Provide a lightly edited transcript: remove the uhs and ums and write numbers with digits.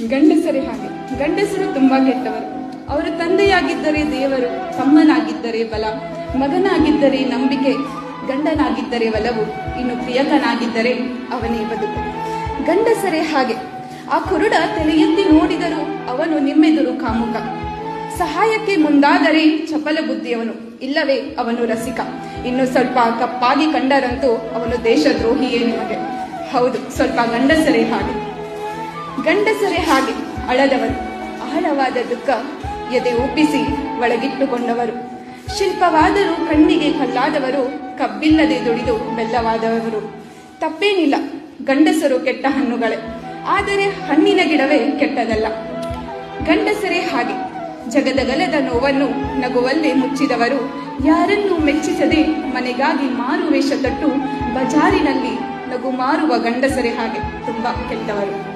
ಗಂಡಸರೇ ಹಾಗೆ. ಗಂಡಸರು ತುಂಬಾ ಕೆಟ್ಟವರು. ಅವರು ತಂದೆಯಾಗಿದ್ದರೆ ದೇವರು, ತಮ್ಮನಾಗಿದ್ದರೆ ಬಲ, ಮಗನಾಗಿದ್ದರೆ ನಂಬಿಕೆ, ಗಂಡನಾಗಿದ್ದರೆ ಒಲವು, ಇನ್ನು ಪ್ರಿಯಕನಾಗಿದ್ದರೆ ಅವನೇ ಬದುಕು. ಗಂಡಸರೇ ಹಾಗೆ. ಆ ಕುರುಡ ತಲೆ ಎತ್ತಿ ನೋಡಿದರೂ ಅವನು ನಿಮ್ಮೆದುರು ಕಾಮುಕ. ಸಹಾಯಕ್ಕೆ ಮುಂದಾದರೆ ಚಪಲ ಬುದ್ಧಿಯವನು, ಇಲ್ಲವೇ ಅವನು ರಸಿಕ. ಇನ್ನು ಸ್ವಲ್ಪ ಕಪ್ಪಾಗಿ ಕಂಡರಂತೂ ಅವನು ದೇಶದ್ರೋಹಿಯೇ ನಿಮಗೆ. ಹೌದು, ಸ್ವಲ್ಪ ಗಂಡಸರೇ ಹಾಗೆ. ಗಂಡಸರೇ ಹಾಗೆ ಅಳದವರು, ಆಳವಾದ ದುಃಖ ಎದೆ ಒಪ್ಪಿಸಿ ಒಳಗಿಟ್ಟುಕೊಂಡವರು. ಶಿಲ್ಪವಾದರೂ ಕಣ್ಣಿಗೆ ಕಲ್ಲಾದವರು, ಕಬ್ಬಿಲ್ಲದೆ ದುಡಿದು ಬೆಲ್ಲವಾದವರು. ತಪ್ಪೇನಿಲ್ಲ, ಗಂಡಸರು ಕೆಟ್ಟ ಹಣ್ಣುಗಳೇ, ಆದರೆ ಹಣ್ಣಿನ ಗಿಡವೇ ಕೆಟ್ಟದಲ್ಲ. ಗಂಡಸರೇ ಹಾಗೆ. ಜಗದಗಲದ ನೋವನ್ನು ನಗುವಲ್ಲೇ ಮುಚ್ಚಿದವರು, ಯಾರನ್ನೂ ಮೆಚ್ಚಿಸದೆ ಮನೆಗಾಗಿ ಮಾರು ವೇಷ ತೊಟ್ಟು ಬಜಾರಿನಲ್ಲಿ ನಗು ಮಾರುವ ಗಂಡಸರೇ ಹಾಗೆ ತುಂಬಾ ಕೆಟ್ಟವರು.